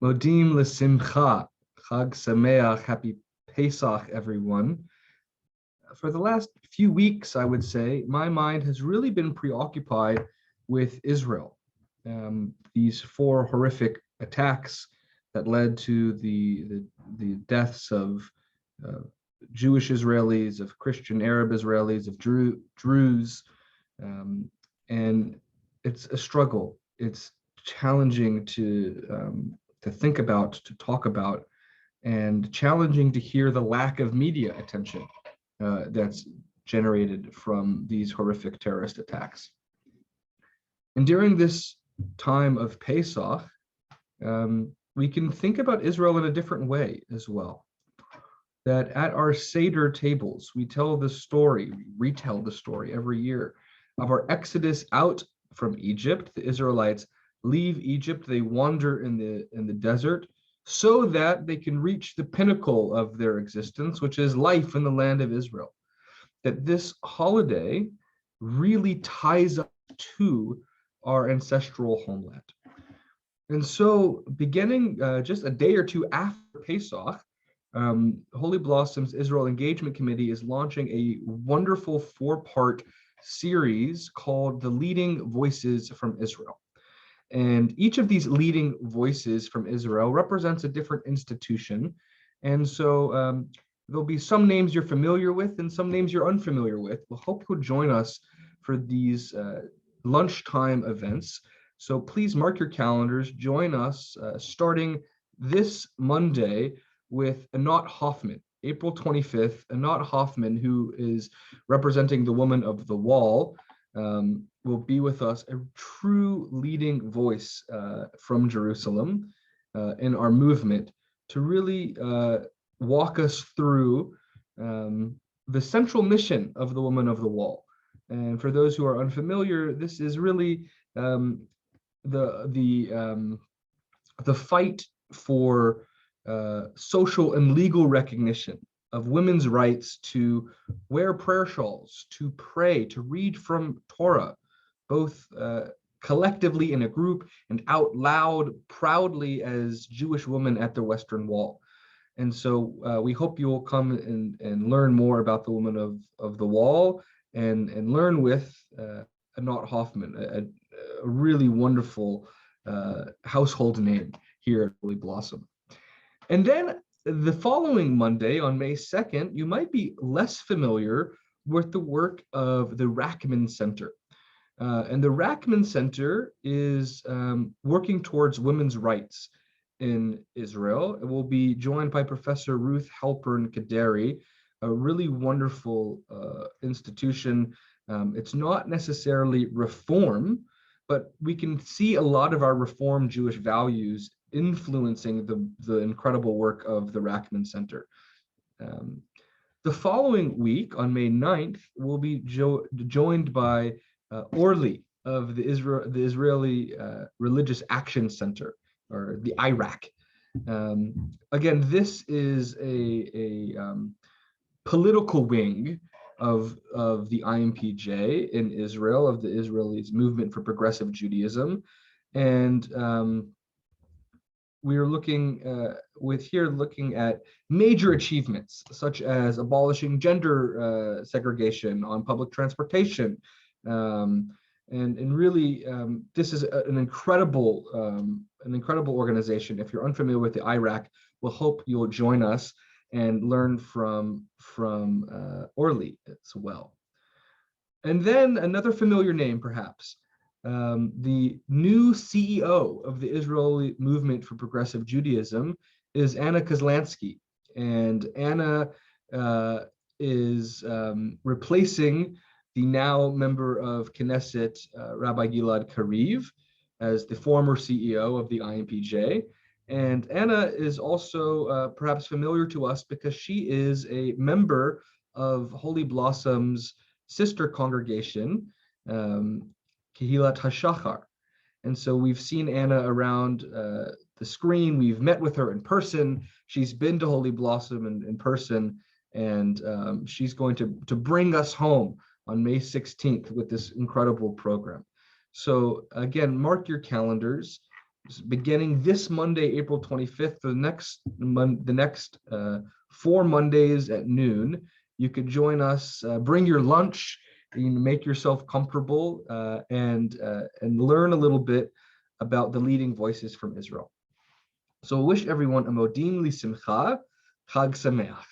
Modim l'simcha, Chag Sameach, happy Pesach, everyone. For the last few weeks, I would say, my mind has really been preoccupied with Israel. These four horrific attacks that led to the deaths of uh, Jewish Israelis, of Christian Arab Israelis, of Druze, and it's a struggle. It's challenging to think about, to talk about, and challenging to hear the lack of media attention that's generated from these horrific terrorist attacks. And during this time of Pesach, we can think about Israel in a different way as well. That at our Seder tables, we tell the story, we retell the story every year of our exodus out from Egypt. The Israelites leave Egypt, they wander in the desert so that they can reach the pinnacle of their existence, which is life in the land of Israel. That this holiday really ties up to our ancestral homeland. And so beginning just a day or two after Pesach, Holy Blossom's Israel Engagement Committee is launching a wonderful four-part series called The Leading Voices from Israel. And each of these leading voices from Israel represents a different institution. And so there'll be some names you're familiar with and some names you're unfamiliar with. We'll hope you'll join us for these lunchtime events. So please mark your calendars, join us starting this Monday with Anat Hoffman, April 25th. Anat Hoffman, who is representing the Woman of the Wall, will be with us, a true leading voice from Jerusalem in our movement to really walk us through the central mission of the Woman of the Wall. And for those who are unfamiliar, this is really the fight for social and legal recognition of women's rights to wear prayer shawls, to pray, to read from Torah, both collectively in a group and out loud proudly as Jewish women at the Western Wall. And so we hope you will come and learn more about the Woman of the Wall and learn with Anat Hoffman, a really wonderful household name here at Holy Blossom. And then the following Monday, on May 2nd, you might be less familiar with the work of the Rackman Center. And the Rackman Center is working towards women's rights in Israel. It will be joined by Professor Ruth Halpern Kaderi, a really wonderful institution. It's not necessarily reform, but we can see a lot of our Reform Jewish values influencing the incredible work of the Rackman Center. The following week, on May 9th, we'll be joined by Orly of the Israeli Religious Action Center, or the IRAC. Again, this is a political wing of the IMPJ in Israel, of the Israelis Movement for Progressive Judaism. And we are looking at major achievements, such as abolishing gender segregation on public transportation. And really, this is an incredible organization. If you're unfamiliar with the IRAC, we'll hope you'll join us and learn from Orly as well. And then another familiar name, perhaps, the new CEO of the Israeli Movement for Progressive Judaism is Anna Kozlansky. And Anna is replacing the now member of Knesset, Rabbi Gilad Kariv, as the former CEO of the IMPJ. And Anna is also perhaps familiar to us because she is a member of Holy Blossom's sister congregation, Kehilat HaShachar. And so we've seen Anna around the screen. We've met with her in person. She's been to Holy Blossom in person, and she's going to bring us home on May 16th with this incredible program. So again, mark your calendars. beginning this Monday, April 25th, for the next 4 Mondays at noon. You could join us. Bring your lunch. You can make yourself comfortable and learn a little bit about the leading voices from Israel. So I wish everyone a modim li simcha, Chag Sameach.